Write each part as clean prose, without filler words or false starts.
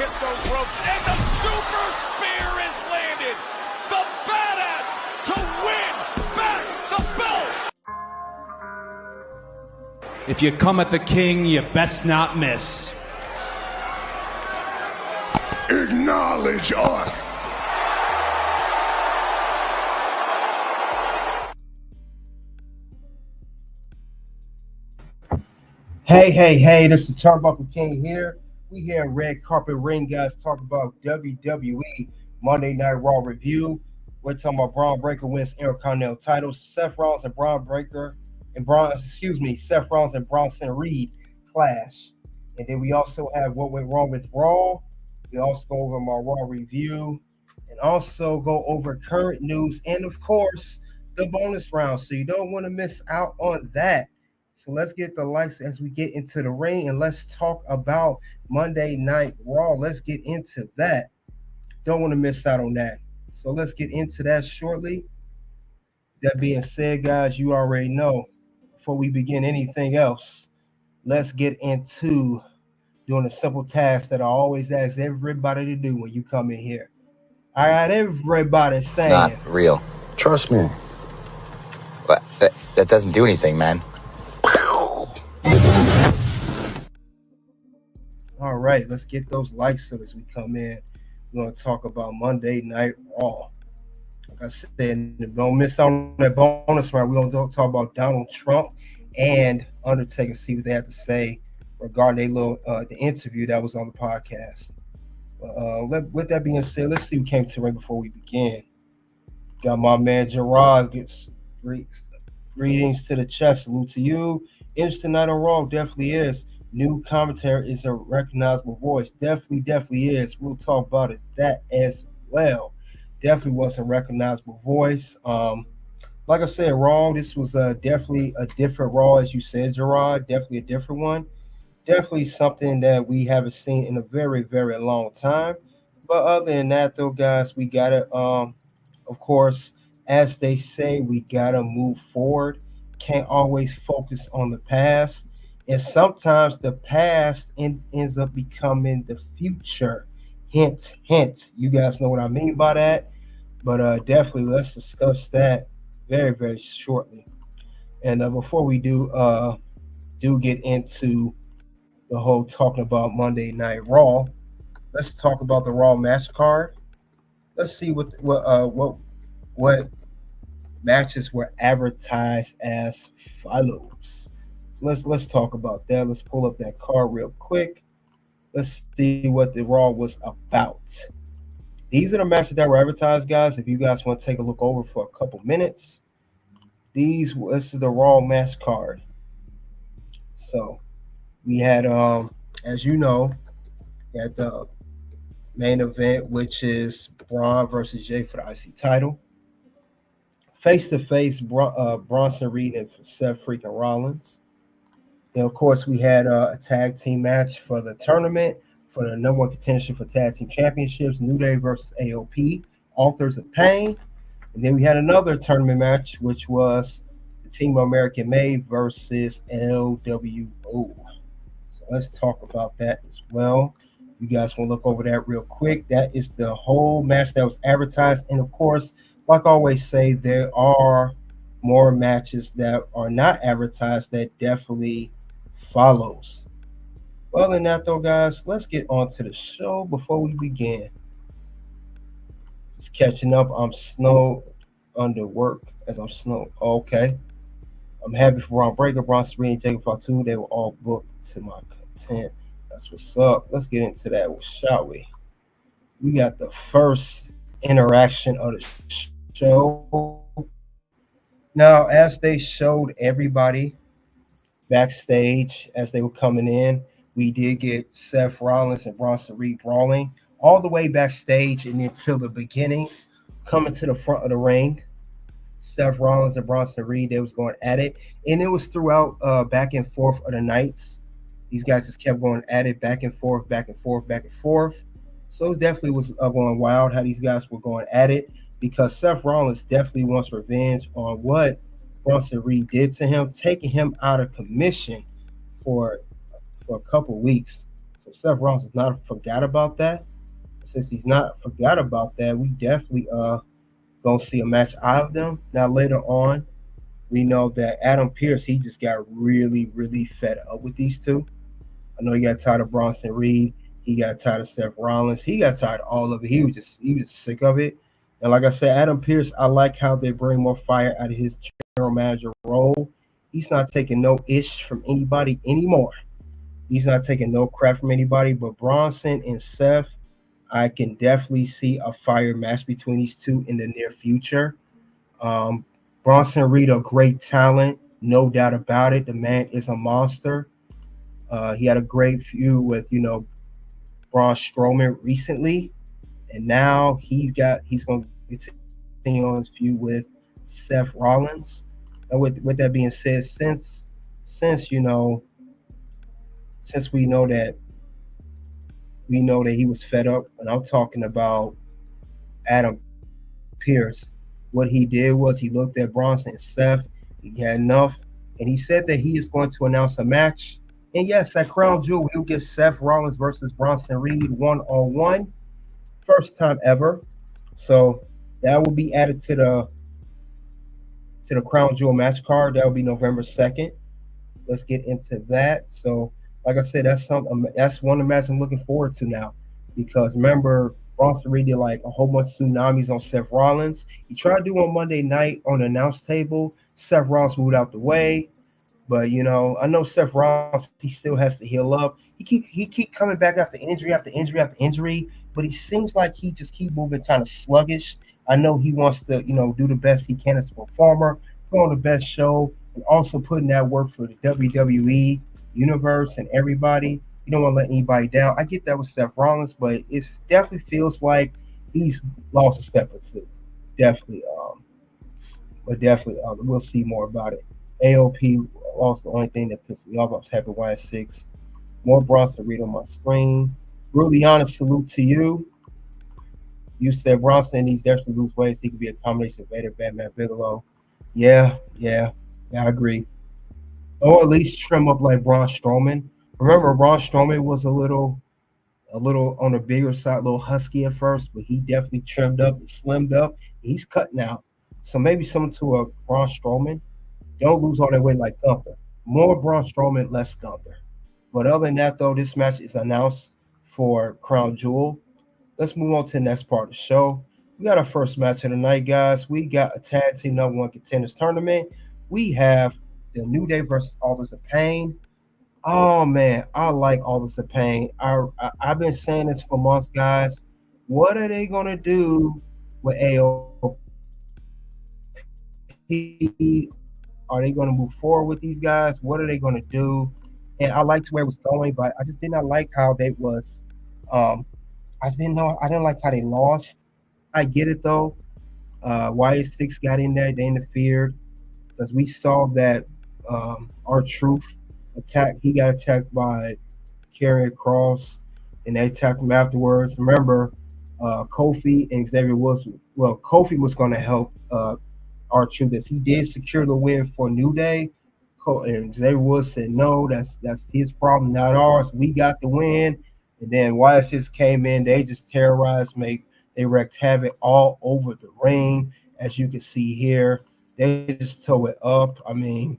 hits those ropes, and the super spear is landed. The badass to win back the belt. If you come at the king, you best not miss. Acknowledge us. Hey, this is the Turnbuckle King here. We here in Red Carpet Ring, guys, talk about WWE Monday Night Raw review. We're talking about Bron Breakker wins Intercontinental Title. Seth Rollins and Seth Rollins and Bronson Reed clash. And then we also have what went wrong with Raw. We also go over my Raw review and also go over current news and, of course, the bonus round. So you don't want to miss out on that. So let's get the lights as we get into the ring and let's talk about Monday Night Raw. Let's get into that. Don't want to miss out on that. So let's get into that shortly. That being said, guys, you already know, before we begin anything else, let's get into doing a simple task that I always ask everybody to do when you come in here. I got everybody saying, not real. Trust me. But that doesn't do anything, man. All right, let's get those likes up as we come in. We're going to talk about Monday Night Raw. Like I said, don't miss out on that bonus round. We're going to talk about Donald Trump and Undertaker, see what they have to say regarding the interview that was on the podcast. With that being said, let's see who came to the ring before we begin. Got my man Gerard gets greetings to the chest. Salute to you. Interesting night on Raw, definitely is. New commentary is a recognizable voice. Definitely is. We'll talk about it, that as well. Definitely was a recognizable voice. Like I said, Raw, this was definitely a different Raw, as you said, Gerard. Definitely a different one. Definitely something that we haven't seen in a very, very long time. But other than that, though, guys, we got to, of course, as they say, we got to move forward. Can't always focus on the past. And sometimes the past ends up becoming the future. Hint. You guys know what I mean by that. But definitely, let's discuss that very, very shortly. And before we do get into the whole talking about Monday Night Raw, let's talk about the Raw match card. Let's see what matches were advertised as follows. So let's talk about that. Let's pull up that card real quick. Let's see what the Raw was about. These are the matches that were advertised, guys. If you guys want to take a look over for a couple minutes, this is the Raw match card. So we had, as you know, at the main event, which is Braun versus Jay for the IC title. Face-to-face, Bronson Reed and Seth freaking Rollins. Then, of course, we had a tag team match for the tournament for the number one contention for tag team championships, New Day versus AOP, Authors of Pain. And then we had another tournament match, which was the Team American Made versus LWO. So let's talk about that as well. You guys want to look over that real quick. That is the whole match that was advertised. And, of course, like I always say, there are more matches that are not advertised that definitely follows. Well, than that, though, guys, let's get on to the show before we begin. Just catching up. I'm snowed under work as I'm snowed. Okay. I'm happy for Bron Breakker, Bronson Reed, and Jacob Fatu. They were all booked to my content. That's what's up. Let's get into that, shall we? We got the first interaction of the show. Now, as they showed everybody backstage as they were coming in, we did get Seth Rollins and Bronson Reed brawling all the way backstage and until the beginning, coming to the front of the ring. Seth Rollins and Bronson Reed, they was going at it, and it was throughout back and forth of the nights. These guys just kept going at it, back and forth. So it definitely was going wild how these guys were going at it, because Seth Rollins definitely wants revenge on what Bronson Reed did to him, taking him out of commission for a couple weeks. So Seth Rollins is not forgot about that. Since he's not forgot about that, we definitely gonna see a match out of them. Now later on, we know that Adam Pearce, he just got really, really fed up with these two. I know he got tired of Bronson Reed. He got tired of Seth Rollins. He got tired of all of it. He was sick of it. And like I said, Adam Pearce, I like how they bring more fire out of his general manager role. He's not taking no ish from anybody anymore. He's not taking no crap from anybody. But Bronson and Seth, I can definitely see a fire match between these two in the near future. Um, Bronson Reed, a great talent, no doubt about it. The man is a monster. He had a great feud with, Braun Strowman recently, and now he's going to continue on his feud with Seth Rollins. And with that being said, since since we know that he was fed up, and I'm talking about Adam Pearce. What he did was he looked at Bronson and Seth. He had enough, and he said that he is going to announce a match. And yes, at Crown Jewel, we'll get Seth Rollins versus Bronson Reed 1-on-1, first time ever. So that will be added to the Crown Jewel match card. That will be November 2nd. Let's get into that. So, like I said, that's one of the matches I'm looking forward to now, because remember, Bronson Reed did like a whole bunch of tsunamis on Seth Rollins. He tried to do on Monday night on the announce table. Seth Rollins moved out the way. But I know Seth Rollins, he still has to heal up. He keep coming back after injury after injury after injury, but he seems like he just keep moving kind of sluggish. I know he wants to, do the best he can as a performer, put on the best show, and also putting that work for the WWE universe and everybody. You don't want to let anybody down. I get that with Seth Rollins, but it definitely feels like he's lost a step or two. Definitely, but definitely, we'll see more about it. AOP lost the only thing that pissed me off. I was happy YS6. More Bronson Reed on my screen. Really honest salute to you. You said Bronson needs definitely lose weight. So he could be a combination of Vader, Batman, Bigelow. Yeah, I agree. Or at least trim up like Braun Strowman. Remember, Braun Strowman was a little on the bigger side, a little husky at first, but he definitely trimmed up and slimmed up. He's cutting out. So maybe something to a Braun Strowman. Don't lose all that weight like Gunther. More Braun Strowman, less Gunther. But other than that, though, this match is announced for Crown Jewel. Let's move on to the next part of the show. We got our first match of the night, guys. We got a tag team number one contenders tournament. We have the New Day versus Authors of Pain. Oh man, I like Authors of Pain. I've been saying this for months, guys. What are they gonna do with AOP? Are they going to move forward with these guys? What are they going to do? And I liked where it was going, but I just did not like how they was. I didn't like how they lost. I get it though. YS6 got in there. They interfered because we saw that R-Truth attack. He got attacked by Karrion Kross, and they attacked him afterwards. Remember, Kofi and Xavier Woods. Well, Kofi was going to help R-Truth. That he did secure the win for New Day. And Xavier Woods said, no, that's his problem, not ours. We got the win. And then YS6 came in. They just terrorized, they wreaked havoc all over the ring, as you can see here. They just tore it up. I mean,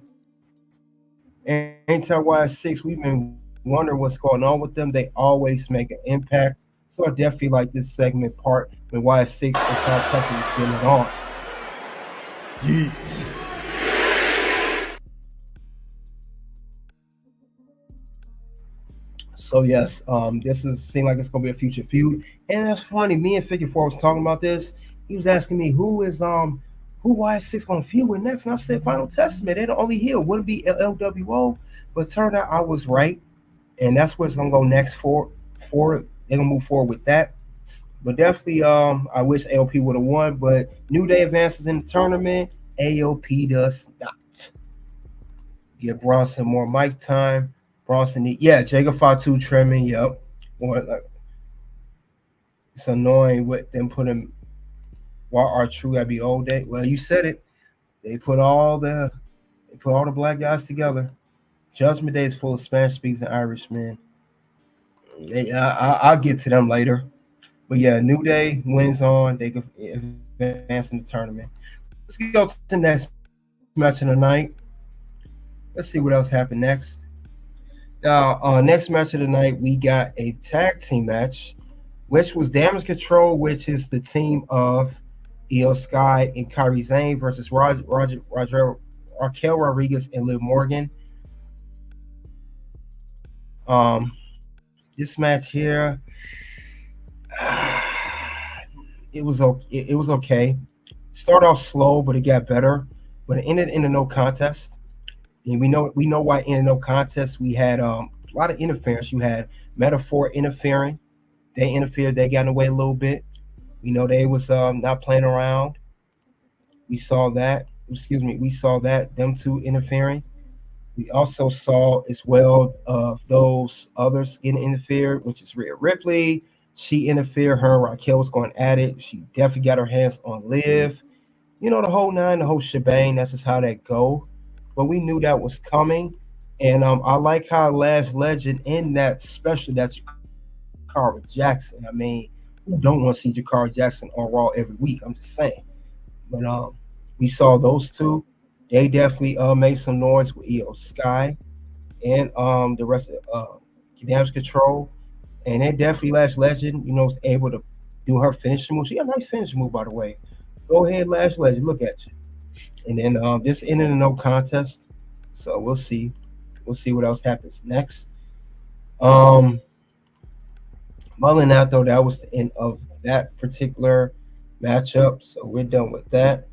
anytime YS6, we've been wondering what's going on with them. They always make an impact. So I definitely like this segment part when YS6 and Kyle Tucker was getting it on. Yeet. So yes, this seems like it's gonna be a future feud, and that's funny. Me and Figure Four was talking about this. He was asking me who YS6 gonna feud with next, and I said Final Testament. They're the only heel. Wouldn't be LWO, but turned out I was right, and that's where it's gonna go next for. They're gonna move forward with that. But definitely, I wish AOP would have won, but New Day advances in the tournament. AOP does not. Give Bronson more mic time. Bronson, Jacob Fatu trimming, yep. Or like, it's annoying with them putting why R-Truth gotta be all day. Well, you said it. They put all the black guys together. Judgment Day is full of Spanish speakers and Irishmen. I'll get to them later. But yeah, New Day wins on. They could advance in the tournament. Let's go to the next match of the night. Let's see what else happened next. Now, next match of the night, we got a tag team match, which was Damage Control, which is the team of Io Sky and Kyrie Zane versus Raquel Rodriguez and Liv Morgan. This match here, it was okay. Started off slow, but it got better. But it ended in a no contest. And we know why in a no contest. We had a lot of interference. You had Metaphor interfering. They interfered. They got in the way a little bit. We know they was not playing around. We saw that. Excuse me. We saw that them two interfering. We also saw as well of those others getting interfered, which is Rhea Ripley. She interfered. Her and Raquel was going at it. She definitely got her hands on Liv. You know, the whole nine, the whole shebang. That's just how that go. But we knew that was coming. And I like how Last Legend in that special that Jakara Jackson. I mean, who don't want to see Jakara Jackson on Raw every week? I'm just saying. But we saw those two. They definitely made some noise with Io Sky and the rest of Damage Control. And they definitely Lash Legend, was able to do her finishing move. She got a nice finishing move, by the way. Go ahead, Lash Legend. Look at you. And then this ended in no contest. So we'll see. We'll see what else happens next. Other than that, though, that was the end of that particular matchup. So we're done with that.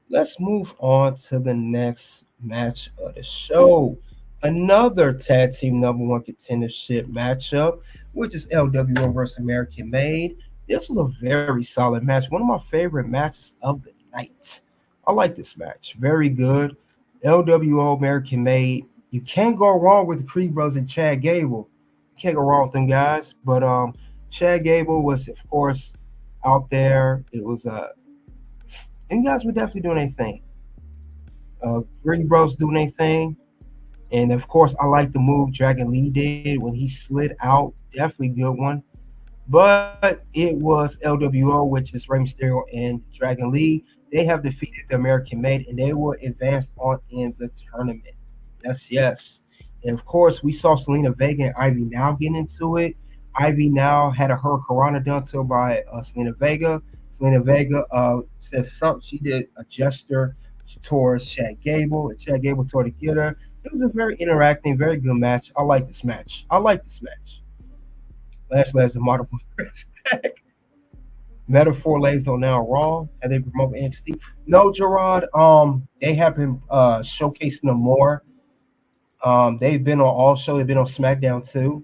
Let's move on to the next match of the show. Another tag team number one contendership matchup, which is LWO versus American Made. This was a very solid match. One of my favorite matches of the night. I like this match. Very good. LWO American Made. You can't go wrong with the Creed Brothers and Chad Gable. You can't go wrong with them guys. But Chad Gable was, of course, out there. It was and guys were definitely doing their thing. Creed Brothers doing their thing. And of course, I like the move Dragon Lee did when he slid out. Definitely good one. But it was LWO, which is Rey Mysterio and Dragon Lee. They have defeated the American Made, and they will advance on in the tournament. Yes. And of course, we saw Selena Vega and Ivy Now getting into it. Ivy Now had a hurricanrana done to her by Selena Vega. Selena Vega said something. She did a gesture towards Chad Gable, and Chad Gable tried to get her. It was a very interacting, very good match. I like this match. Last model back. Metaphor lays on now Raw. Have they promoted NXT? No, Gerard. They have been showcasing them more. They've been on all show. They've been on SmackDown too.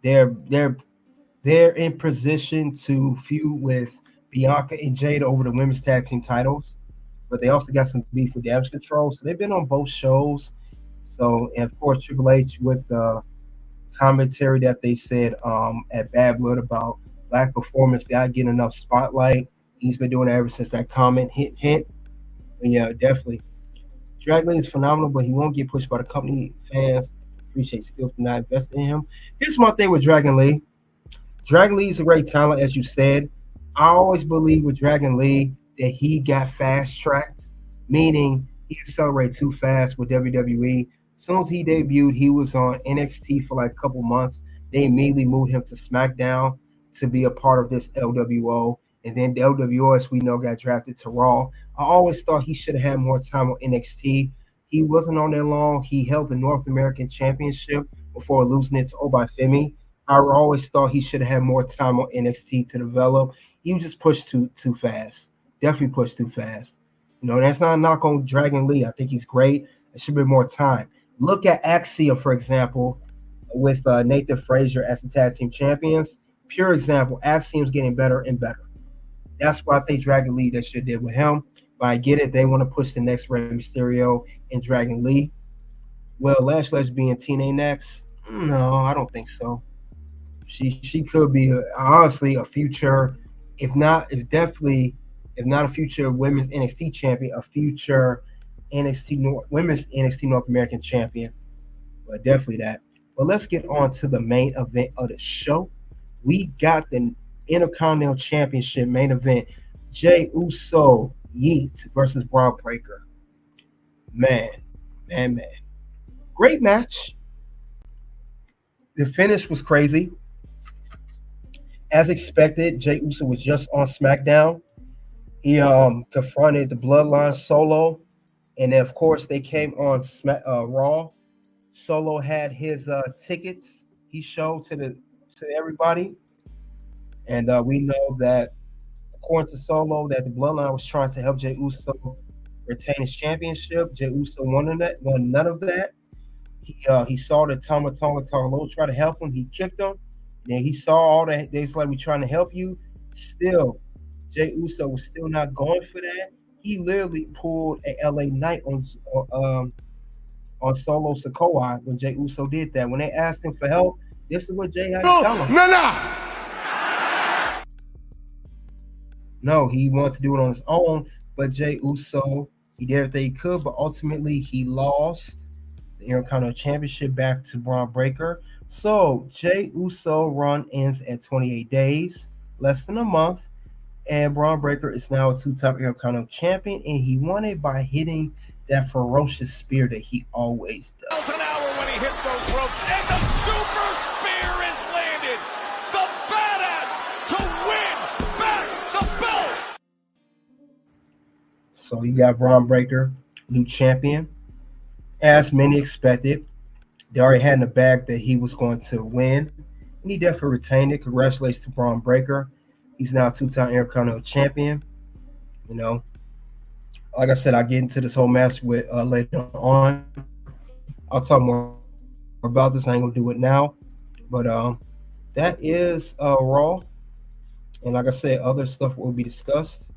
They're in position to feud with Bianca and Jada over the women's tag team titles, but they also got some beef with Damage Control. So they've been on both shows. So, and of course, Triple H with the commentary that they said at Bad Blood about Black performance not getting enough spotlight. He's been doing it ever since that comment hit. And yeah, definitely. Dragon Lee is phenomenal, but he won't get pushed by the company. Fans appreciate skills, but not investing in him. Here's my thing with Dragon Lee. Dragon Lee is a great talent, as you said. I always believe with Dragon Lee that he got fast-tracked, meaning he accelerated too fast with WWE. As soon as he debuted, he was on NXT for like a couple months. They immediately moved him to SmackDown to be a part of this LWO. And then the LWO, as we know, got drafted to Raw. I always thought he should have had more time on NXT. He wasn't on there long. He held the North American Championship before losing it to Obafemi. I always thought he should have had more time on NXT to develop. He was just pushed too fast. Definitely pushed too fast. That's not a knock on Dragon Lee. I think he's great. There should be more time. Look at Axiom, for example, with Nathan Frazier as the tag team champions. Pure example. Axiom's getting better and better. That's why I think Dragon Lee they should did with him. But I get it. They want to push the next Rey Mysterio and Dragon Lee. Will Lash Legend being TNA next? No, I don't think so. She could be honestly a future, if not a future women's NXT champion, a future women's NXT North American champion. But definitely that. But let's get on to the main event of the show. We got the Intercontinental Championship main event. Jey Uso Yeet versus Bron Breakker. Man, man. Great match. The finish was crazy. As expected, Jey Uso was just on SmackDown. He confronted the Bloodline Solo, and then of course they came on Raw. Solo had his tickets he showed to everybody, and we know that according to Solo that the Bloodline was trying to help Jey Uso retain his championship. Jey Uso won none of that. He saw the Tama Tonga Low try to help him. He kicked him. Then he saw all that. They was like, "We trying to help you." Still, Jey Uso was still not going for that. He literally pulled a LA Knight on Solo Sikoa when Jey Uso did that. When they asked him for help, this is what Jey had to tell him. No, he wanted to do it on his own, but Jey Uso, he did everything he could, but ultimately he lost the Intercontinental Championship back to Bron Breakker. So Jey Uso run ends at 28 days, less than a month, and Bron Breakker is now a two-time Intercontinental Champion, and he won it by hitting that ferocious spear that he always does. Miles an hour when he hits those ropes, and the super spear is landed. The badass to win back the belt. So you got Bron Breakker, new champion. As many expected, they already had in the bag that he was going to win, and he definitely retained it. Congratulations to Bron Breakker. He's now a two-time Intercontinental Champion. You know, like I said, I'll get into this whole match with later on. I'll talk more about this. I ain't gonna do it now, but that is Raw, and like I said, other stuff will be discussed.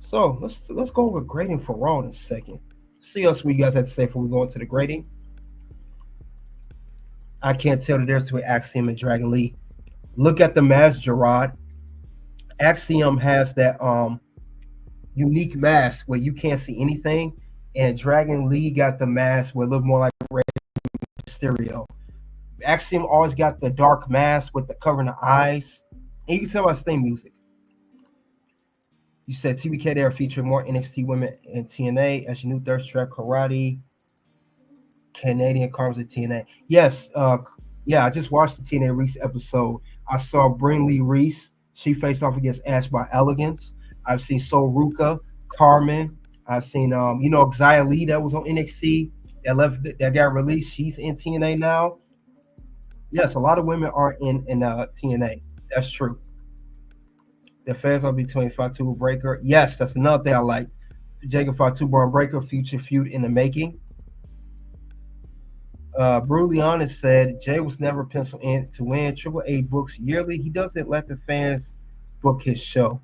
So let's go over grading for Raw in a second. See us what you guys have to say before we go into the grading. I can't tell the difference between Axiom and Dragon Lee. Look at the mask, Gerard. Axiom has that unique mask where you can't see anything, and Dragon Lee got the mask where it looked more like Rey Mysterio. Axiom always got the dark mask with the covering the eyes, and you can tell by his theme music. You said TBK there featuring more NXT women in TNA as your new thirst trap karate. Canadian Carms at TNA. Yes, I just watched the TNA Reese episode. I saw Brinley Reese. She faced off against Ash by Elegance. I've seen Soruka, Carmen. I've seen Xia Lee that was on NXT that got released. She's in TNA now. Yes, a lot of women are in TNA. That's true. The fans are between Fatu Breakker. Yes, that's another thing I like. Jacob Fatu Bron Breakker, future feud in the making. Brutally Honest said Jay was never penciled in to win. Triple A books yearly. He doesn't let the fans book his show.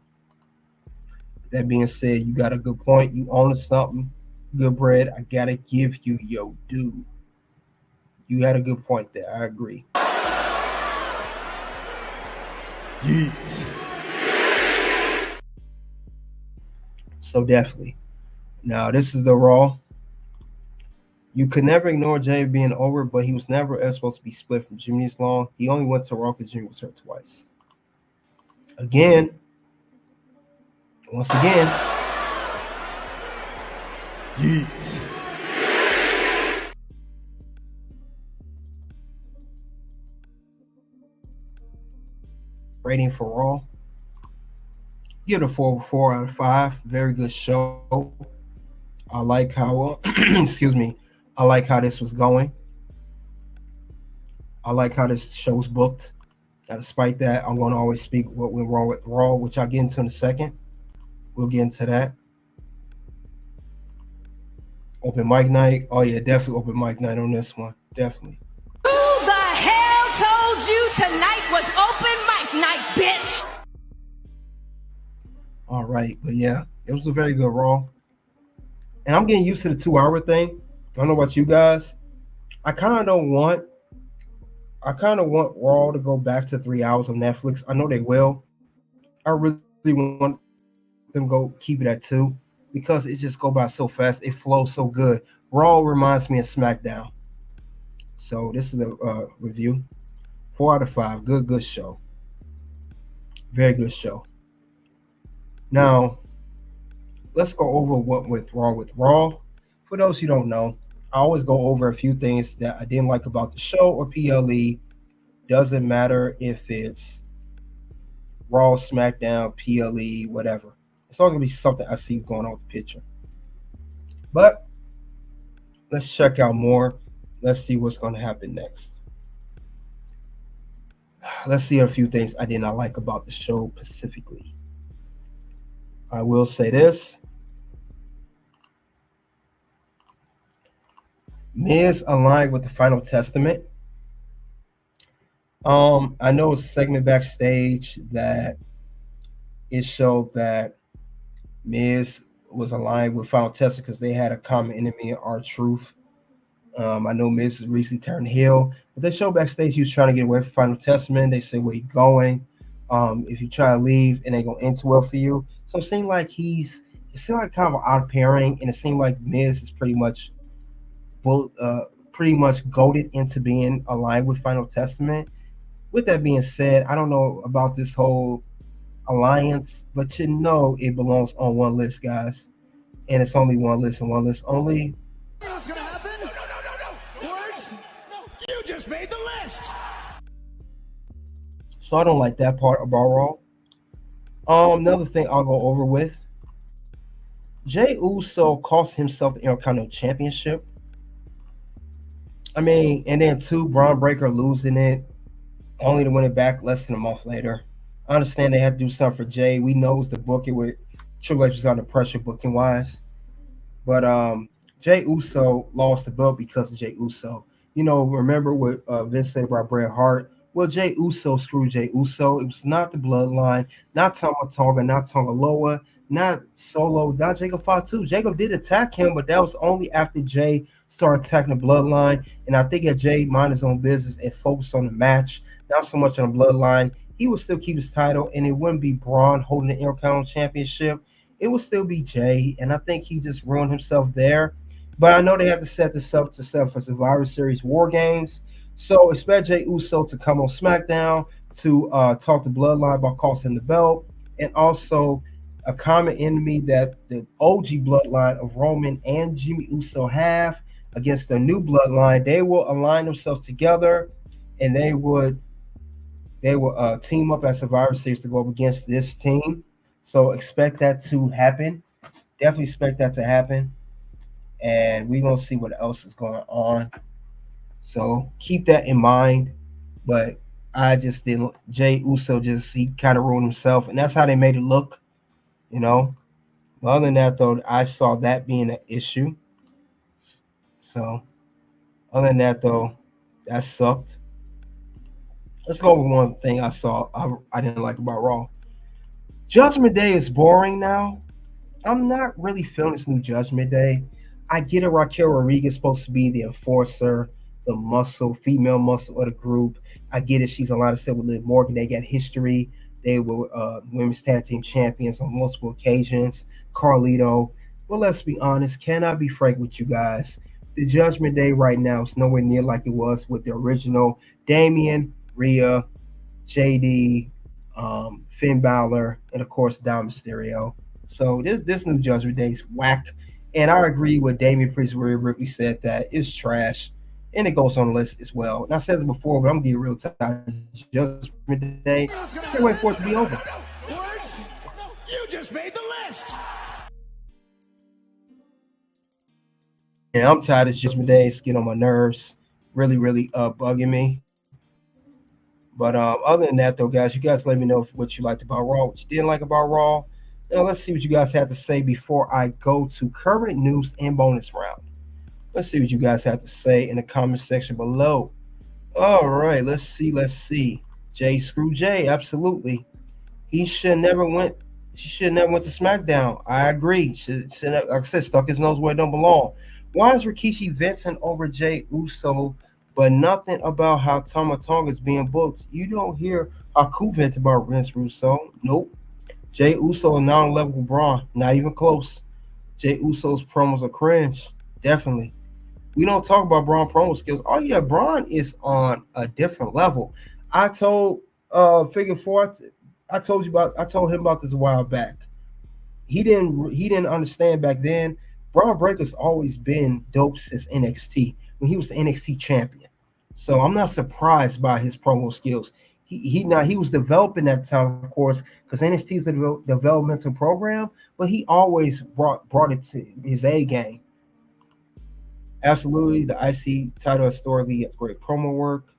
That being said, you got a good point. You own something. Good bread. I gotta give you your due. You had a good point there. I agree. Yeet. So definitely. Now this is the Raw. You could never ignore Jay being over, but he was never ever supposed to be split from Jimmy this long. He only went to Raw because Jimmy was hurt twice. Once again. Yeet. Rating for Raw. Give it a 4 out of 5. Very good show. I like how I like how this was going. I like how this show was booked. Despite that, I'm going to always speak what went wrong with Raw, which I'll get into in a second. We'll get into that. Open mic night. Oh, yeah, definitely open mic night on this one. Definitely. Who the hell told you tonight was open mic night, bitch? All right, but yeah, it was a very good Raw. And I'm getting used to the 2-hour thing. I don't know about you guys. I kind of want Raw to go back to 3 hours on Netflix. I know they will. I really want them to go keep it at 2 because it just go by so fast. It flows so good. Raw reminds me of SmackDown. So this is a review. 4 out of 5. Good show. Very good show. Now, let's go over what went wrong with Raw. For those who don't know, I always go over a few things that I didn't like about the show or PLE. Doesn't matter if it's Raw, SmackDown, PLE, whatever. It's always going to be something I see going on with the picture. But let's check out more. Let's see what's going to happen next. Let's see a few things I did not like about the show specifically. I will say this. Miz aligned with the Final Testament. I know it's a segment backstage that it showed that Miz was aligned with Final Testament because they had a common enemy in R-Truth. I know Miz has recently turned heel, but they showed backstage he was trying to get away from Final Testament. They said, where you going? If you try to leave, it ain't going to end too well for you. So it seemed like kind of an odd pairing, and it seemed like Miz is pretty much goaded into being aligned with Final Testament. With that being said, I don't know about this whole alliance, but you know it belongs on one list, guys. And it's only one list and one list only. What's gonna happen? No. Words? No. You just made the list. So I don't like that part about Raw. Another thing I'll go over with. Jey Uso cost himself the Intercontinental Championship. I mean, and then Bron Breakker losing it, only to win it back less than a month later. I understand they had to do something for Jay. We know it was the booking with Triple H was under pressure booking wise. But Jey Uso lost the belt because of Jey Uso. You know, remember what Vince said about Bret Hart? Well, Jey Uso screwed Jey Uso. It was not the bloodline, not Tama Tonga, not Tonga Loa, not Solo, not Jacob Fatu. Jacob did attack him, but that was only after Jay started attacking the bloodline. And I think if Jay mind his own business and focus on the match, not so much on the bloodline, he would still keep his title, and it wouldn't be Braun holding the Intercontinental Championship. It would still be Jay, and I think he just ruined himself there. But I know they have to set this up to set for Survivor Series War Games. So expect Jey Uso to come on SmackDown to talk to Bloodline about costing the belt, and also a common enemy that the OG Bloodline of Roman and Jimmy Uso have against the new Bloodline. They will align themselves together, and they will team up at Survivor Series to go up against this team. So expect that to happen. Definitely expect that to happen. And we're going to see what else is going on. So keep that in mind. But I just didn't. Jey Uso he kind of ruined himself. And that's how they made it look, you know. But other than that, though, I saw that being an issue. So other than that, though, that sucked. Let's go over one thing I saw I didn't like about Raw. Judgment Day is boring now. I'm not really feeling this new Judgment Day. I get it, Raquel Rodriguez is supposed to be the enforcer, the muscle, female muscle of the group. I get it. She's a lot of stuff with Liv Morgan. They got history. They were women's tag team champions on multiple occasions. Carlito. But let's be honest. Can I be frank with you guys? The Judgment Day right now is nowhere near like it was with the original Damian, Rhea, JD, Finn Balor, and of course Dom Mysterio. So this new Judgment Day is whack. And I agree with Damian Priest where Ripley said that it's trash. And it goes on the list as well. And I said this before, but I'm getting real tired of Judgment Day. Can't wait for it to be over. Words? No. You just made the list. Yeah, I'm tired of Judgment Day. It's getting on my nerves. Really, really bugging me. But other than that, though, guys, you guys let me know what you liked about Raw, what you didn't like about Raw. Now, let's see what you guys have to say before I go to current news and bonus round. Let's see what you guys have to say in the comment section below. All right, let's see. Jay, screw Jay, absolutely. He should never went. She should never went to SmackDown. I agree. Should like I said, stuck his nose where it don't belong. Why is Rikishi venting over Jey Uso, but nothing about how Tama Tonga is being booked? You don't hear Haku vent about Vince Russo. Nope. Jey Uso is not on level with Braun. Not even close. Jey Uso's promos are cringe. Definitely. We don't talk about Braun promo skills. Oh yeah, Braun is on a different level. I told Figure Four, I told him about this a while back. He didn't understand back then. Bron Breakker's always been dope since NXT when he was the NXT champion. So I'm not surprised by his promo skills. He was developing at the time, of course, because NXT is a developmental program, but he always brought it to his A game. Absolutely, the IC title historically has great promo work.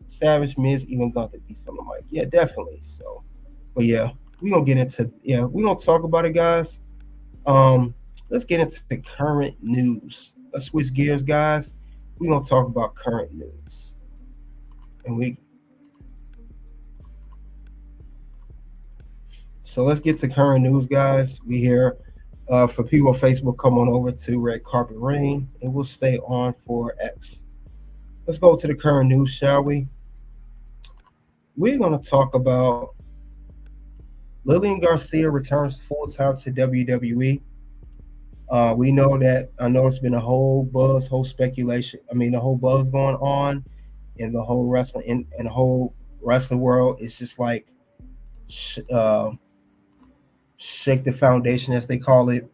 Savage, Miz, even Gunther beats on the mic. Yeah, definitely. So, but yeah, we gonna talk about it, guys. Um, let's get into the current news. Let's switch gears, guys. We gonna talk about current news, and let's get to current news, guys. We here for people on Facebook. Come on over to Red Carpet Rain, and we'll stay on for X. Let's go to the current news, shall we? We're gonna talk about Lillian Garcia returns full time to WWE. We know that I know it's been a whole buzz, whole speculation. I mean, the whole buzz going on in the whole wrestling in the whole wrestling world. It's just like shake the foundation, as they call it.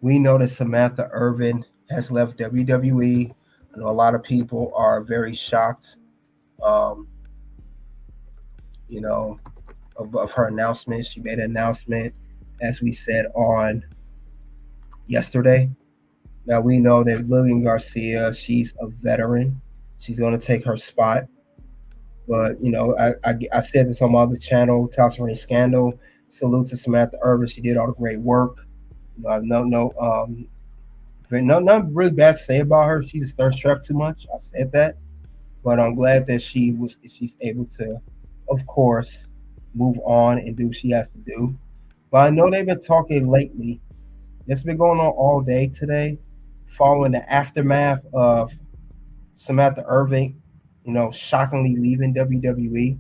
We know that Samantha Irvin has left WWE. I know a lot of people are very shocked. Um, you know, of her announcement. She made an announcement, as we said on yesterday. Now we know that Lillian Garcia, she's a veteran. She's going to take her spot. But I said this on my other channel, Toss Ring Scandal. Salute to Samantha Irvin. She did all the great work. I've nothing really bad to say about her. She's a thirst trap too much. I said that, but I'm glad that she's able to, of course, move on and do what she has to do. But I know they've been talking lately. It's been going on all day today, following the aftermath of Samantha Irvin, shockingly leaving WWE.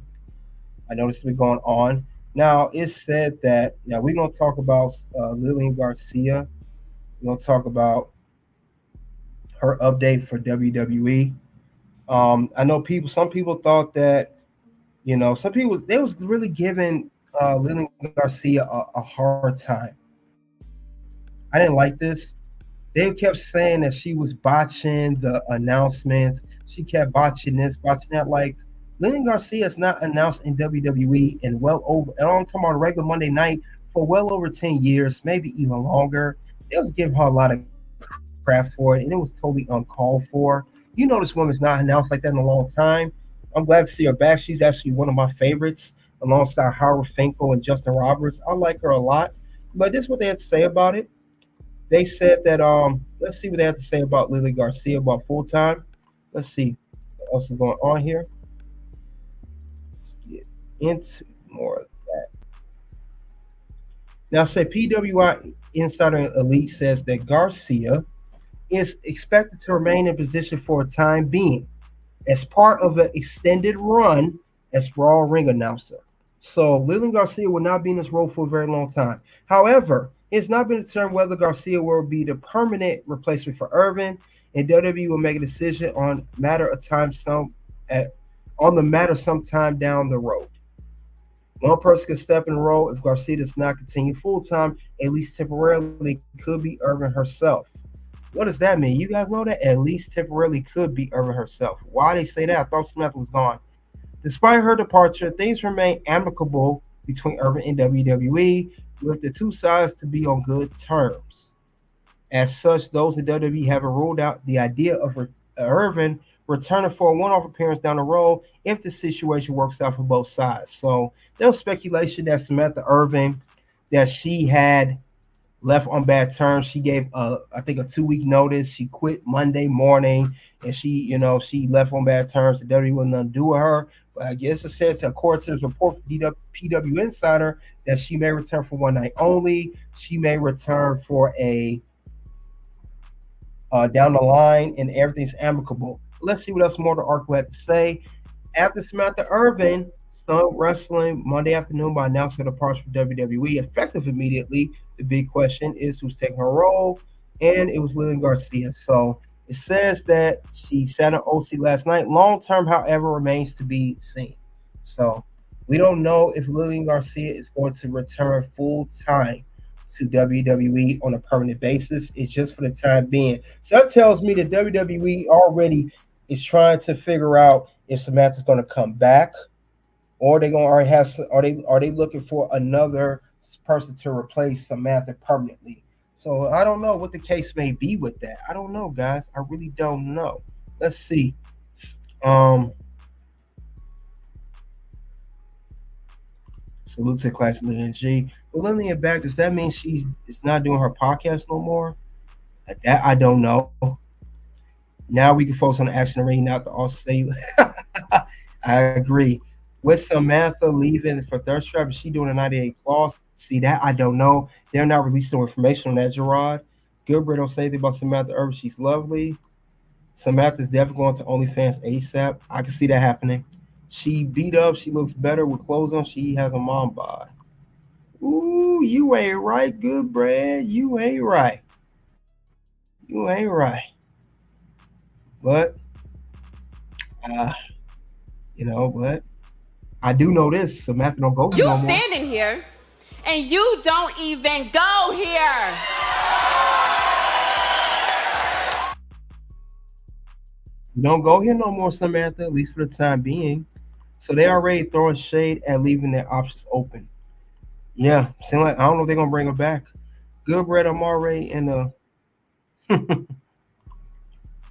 I know this has been going on. Now, it's said that, now we're going to talk about Lillian Garcia. We're going to talk about her update for WWE. I know some people thought that, some people, they was really giving Lillian Garcia a hard time. I didn't like this. They kept saying that she was botching the announcements. She kept botching this, botching that. Like, Lillian Garcia is not announced in WWE in and I'm talking about a regular Monday night for well over 10 years, maybe even longer. They was giving her a lot of crap for it, and it was totally uncalled for. This woman's not announced like that in a long time. I'm glad to see her back. She's actually one of my favorites, alongside Howard Finkel and Justin Roberts. I like her a lot. But this is what they had to say about it. They said that let's see what they have to say about Lillian Garcia about full time. Let's see what else is going on here. Let's get into more of that. Now, say PWI Insider Elite says that Garcia is expected to remain in position for a time being as part of an extended run as Raw ring announcer. So Lillian Garcia will not be in this role for a very long time. However, it's not been determined whether Garcia will be the permanent replacement for Irvin, and WWE will make a decision on the matter sometime down the road. One person can step in the role if Garcia does not continue full time, at least temporarily. Could be Irvin herself. What does that mean? You guys know that at least temporarily could be Irvin herself. Why they say that? I thought Samantha was gone. Despite her departure, things remain amicable between Irvin and WWE, with the two sides to be on good terms. As such, those in WWE haven't ruled out the idea of Irvin returning for a one-off appearance down the road if the situation works out for both sides. So there was speculation that Samantha Irvin, that she had left on bad terms. She gave, I think, a 2-week notice. She quit Monday morning, and she left on bad terms. The WWE wasn't going to do with her. But I guess it said, according to this report from PW Insider, that she may return for one night only. She may return for a down the line, and everything's amicable. Let's see what else more the article had to say. After Samantha Irvin started wrestling Monday afternoon by announcing her departure from WWE, effective immediately, the big question is who's taking her role, and it was Lillian Garcia. So It says that she sat on OC last night. Long term, however, remains to be seen. So we don't know if Lillian Garcia is going to return full time to WWE on a permanent basis. It's just for the time being. So that tells me that WWE already is trying to figure out if Samantha's going to come back, or they going to already have. Are they looking for another person to replace Samantha permanently? So I don't know what the case may be with that. I don't know, guys. I really don't know. Let's see. Salute to Class Lillian G. But Lillian back, does that mean she's not doing her podcast no more? That I don't know. Now we can focus on the action arena, not the all say. I agree. With Samantha leaving for Third Strap, is she doing a 98 clause? See, that I don't know. They're not releasing no information on that, Gerard. Gilbert don't say anything about Samantha Irvin. She's lovely. Samantha's definitely going to OnlyFans ASAP. I can see that happening. She beat up. She looks better with clothes on. She has a mom bod. Ooh, you ain't right, good Brad. You ain't right. You ain't right. But, but I do know this. Samantha don't go here no more. You standing here, and you don't even go here. You don't go here no more, Samantha, at least for the time being. So they already throwing shade at leaving their options open. Yeah, seem like I don't know if they're gonna bring her back. Good Brad Amare and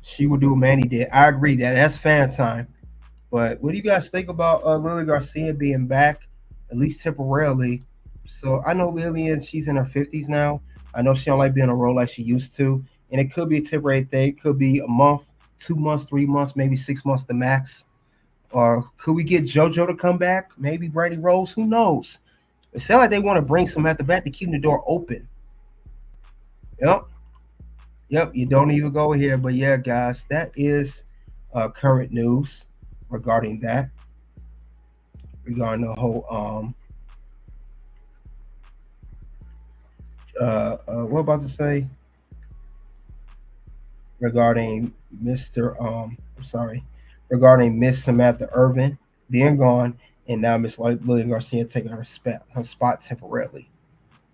she would do what Manny did. I agree that's fan time. But what do you guys think about Lillian Garcia being back, at least temporarily? So I know Lillian, she's in her 50s now. I know she don't like being on a roll like she used to. And it could be a temporary thing. It could be a month, 2 months, 3 months, maybe 6 months the max. Or could we get JoJo to come back? Maybe Brady Rose? Who knows? It sounds like they want to bring Samantha back to keep the door open. Yep, you don't even go here. But yeah, guys, that is current news regarding that. Regarding the whole what about to say? Regarding regarding Miss Samantha Irvin being gone, and now Miss Lillian Garcia taking her spot temporarily.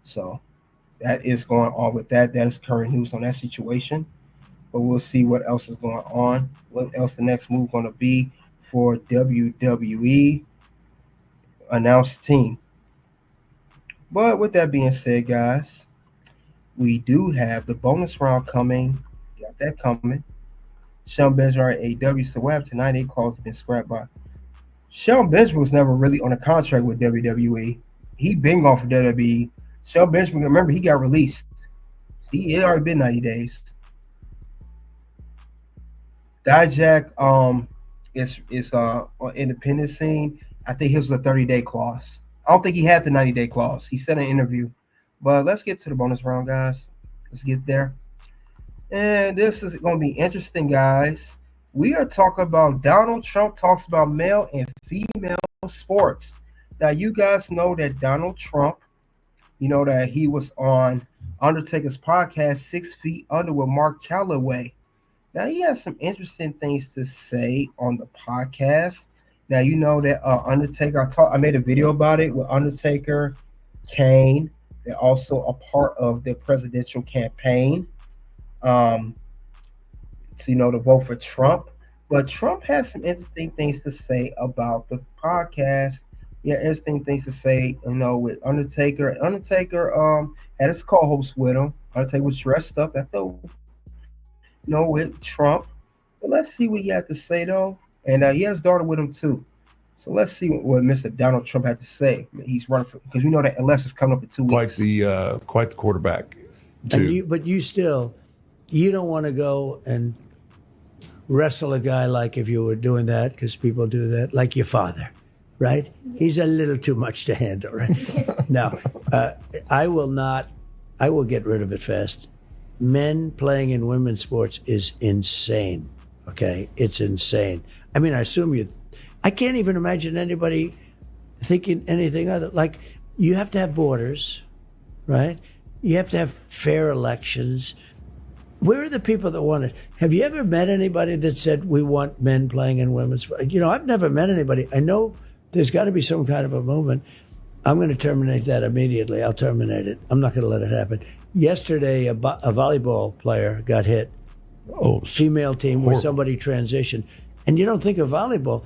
So that is going on with that. That is current news on that situation. But we'll see what else is going on. What else the next move going to be for WWE announced team. But with that being said, guys, we do have the bonus round coming. Got that coming. Shelton Benjamin AEW. So what happened tonight? 8 calls been scrapped by. Shelton Benjamin was never really on a contract with WWE. He been gone for WWE. Shelton Benjamin, remember, he got released. He had already been 90 days. Dijak is on independent scene. I think his was a 30-day clause. I don't think he had the 90-day clause. He said in an interview. But let's get to the bonus round, guys. Let's get there. And this is going to be interesting, guys. We are talking about Donald Trump talks about male and female sports. Now, you guys know that Donald Trump, you know that he was on Undertaker's podcast, 6 Feet Under with Mark Calloway. Now, he has some interesting things to say on the podcast. Now, you know that Undertaker, I made a video about it with Undertaker, Kane. They're also a part of the presidential campaign. To vote for Trump. But Trump has some interesting things to say about the podcast. Yeah, interesting things to say, with Undertaker. Undertaker had his co-host with him. Undertaker was dressed up with Trump. But let's see what he had to say, though. And he had his daughter with him, too. So let's see what Mr. Donald Trump had to say. He's running for, because we know that election is coming up in 2 weeks. Quite the quarterback, too. But you don't want to go and wrestle a guy like if you were doing that, because people do that, like your father, right? He's a little too much to handle, right? No, I will get rid of it fast. Men playing in women's sports is insane, okay? It's insane. I mean, I can't even imagine anybody thinking anything other. Like, you have to have borders, right? You have to have fair elections. Where are the people that want it? Have you ever met anybody that said, we want men playing in women's? I've never met anybody. I know there's got to be some kind of a movement. I'm going to terminate that immediately. I'll terminate it. I'm not going to let it happen. Yesterday, a volleyball player got hit. Female team where somebody transitioned. And you don't think of volleyball.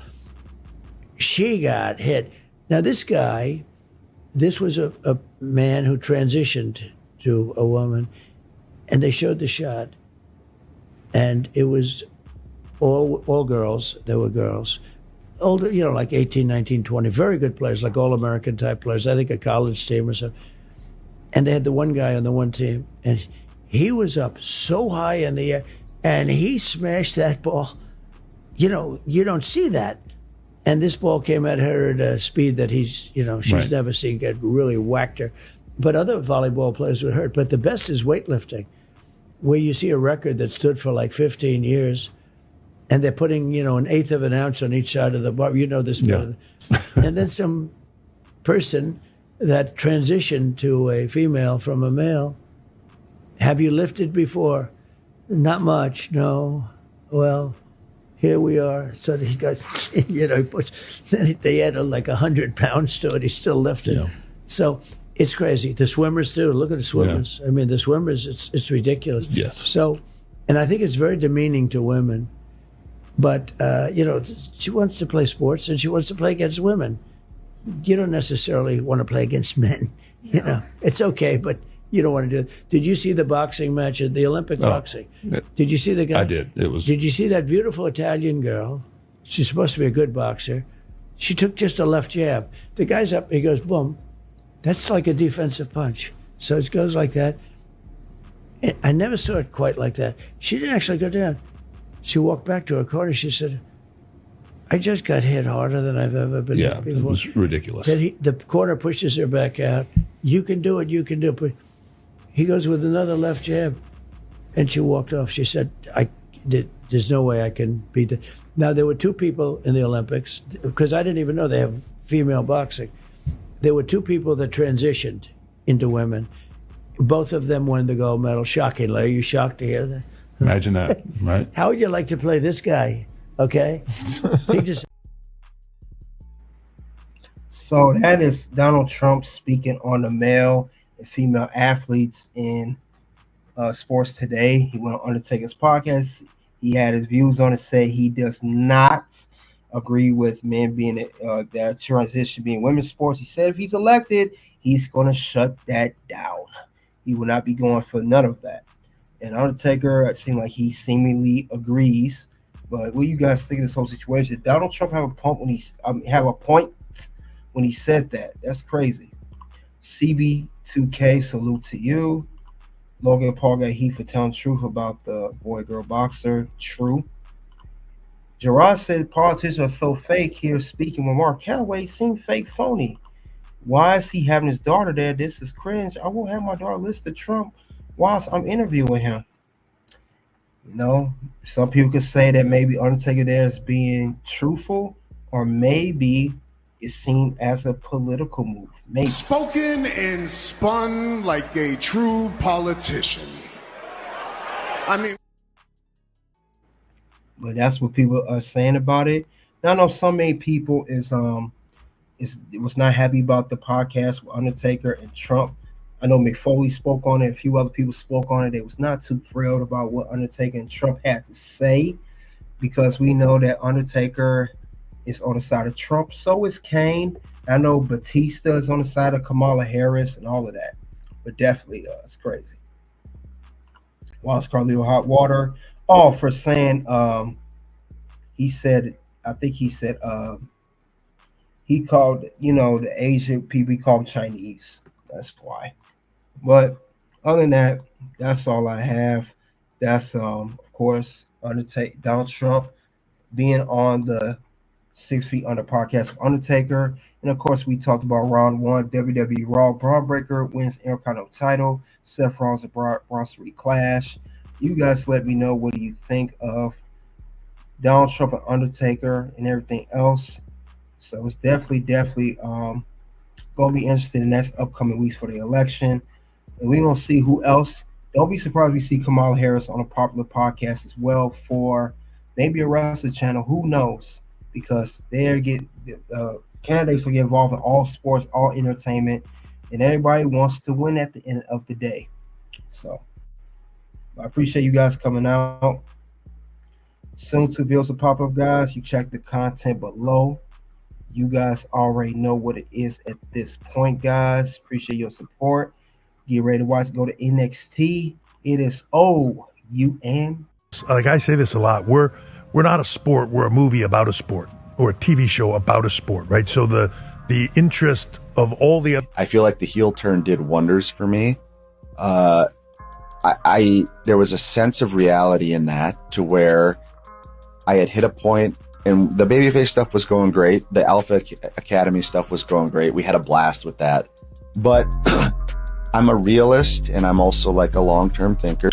She got hit. Now, this was a man who transitioned to a woman, and they showed the shot. And it was all girls. There were girls. Older, like 18, 19, 20. Very good players, like All-American type players. I think a college team or something. And they had the one guy on the one team, and he was up so high in the air, and he smashed that ball. You don't see that. And this ball came at her at a speed that she's never seen, get really whacked her. But other volleyball players were hurt. But the best is weightlifting, where you see a record that stood for like 15 years, and they're putting, an eighth of an ounce on each side of the bar. You know this better. Yeah. And then some person that transitioned to a female from a male. Have you lifted before? Not much, no. Well, here we are. So he got, then they added like 100 pounds to it. He's still lifting. Yeah. So it's crazy. The swimmers too. Look at the swimmers. Yeah. I mean, the swimmers, it's ridiculous. Yes. So, and I think it's very demeaning to women. But, she wants to play sports and she wants to play against women. You don't necessarily want to play against men. It's okay, but you don't want to do it. Did you see the boxing match at the Olympic boxing? Did you see the guy? I did. Did you see that beautiful Italian girl? She's supposed to be a good boxer. She took just a left jab. The guy's up, he goes, boom. That's like a defensive punch. So it goes like that. I never saw it quite like that. She didn't actually go down. She walked back to her corner. She said, I just got hit harder than I've ever been hit before. It was ridiculous. Then the corner pushes her back out. You can do it. You can do it. But he goes with another left jab. And she walked off. She said, there's no way I can beat that. Now, there were two people in the Olympics, because I didn't even know they have female boxing. There were two people that transitioned into women. Both of them won the gold medal. Shockingly. Are you shocked to hear that? Imagine that, right? How would you like to play this guy? Okay? He just... So that is Donald Trump speaking on the male and female athletes in sports today. He went on Undertaker's podcast. He had his views on it, say he does not agree with men being that transition being women's sports. He said if he's elected, he's going to shut that down. He will not be going for none of that. And Undertaker, it seemed like he seemingly agrees. But what do you guys think of this whole situation? Did Donald Trump have a point when he said that? That's crazy. CB2K, salute to you. Logan Paul got heat for telling the truth about the boy-girl boxer. True. Gerard said politicians are so fake here speaking with Mark Calloway. Seem fake, phony. Why is he having his daughter there? This is cringe. I won't have my daughter listen to Trump whilst I'm interviewing him. Some people could say that maybe Undertaker there is being truthful, or maybe it's seen as a political move. Maybe. Spoken and spun like a true politician. But that's what people are saying about it. Now, I know so many people was not happy about the podcast with Undertaker and Trump. I know Mick Foley spoke on it. A few other people spoke on it. They was not too thrilled about what Undertaker and Trump had to say, because we know that Undertaker is on the side of Trump. So is Kane. I know Batista is on the side of Kamala Harris and all of that. But definitely, it's crazy. Whilst Carlito Hot Water, for saying, he called, the Asian people, he called them Chinese. That's why. But other than that, that's all I have. That's, of course, Donald Trump being on the 6 Feet Under podcast with Undertaker. And, of course, we talked about round one. WWE Raw Bron Breakker wins Intercontinental Title. Seth Rollins and Bronson Reed clash. You guys let me know, what do you think of Donald Trump and Undertaker and everything else. So it's definitely going to be interesting in the next upcoming weeks for the election. And we're going to see who else don't be surprised if we see Kamala Harris on a popular podcast as well for maybe a wrestling channel. Who knows? Because candidates will get involved in all sports, all entertainment, and everybody wants to win at the end of the day. So I appreciate you guys coming out. Soon to be able to pop up, guys. You check the content below. You guys already know what it is at this point, guys. Appreciate your support. Get ready to watch. Go to NXT. It is OUN. Like I say this a lot. We're not a sport. We're a movie about a sport, or a TV show about a sport, right? So the interest of all the other. I feel like the heel turn did wonders for me. There was a sense of reality in that, to where I had hit a point, and the babyface stuff was going great. The Alpha Academy stuff was going great. We had a blast with that. But I'm a realist, and I'm also like a long-term thinker.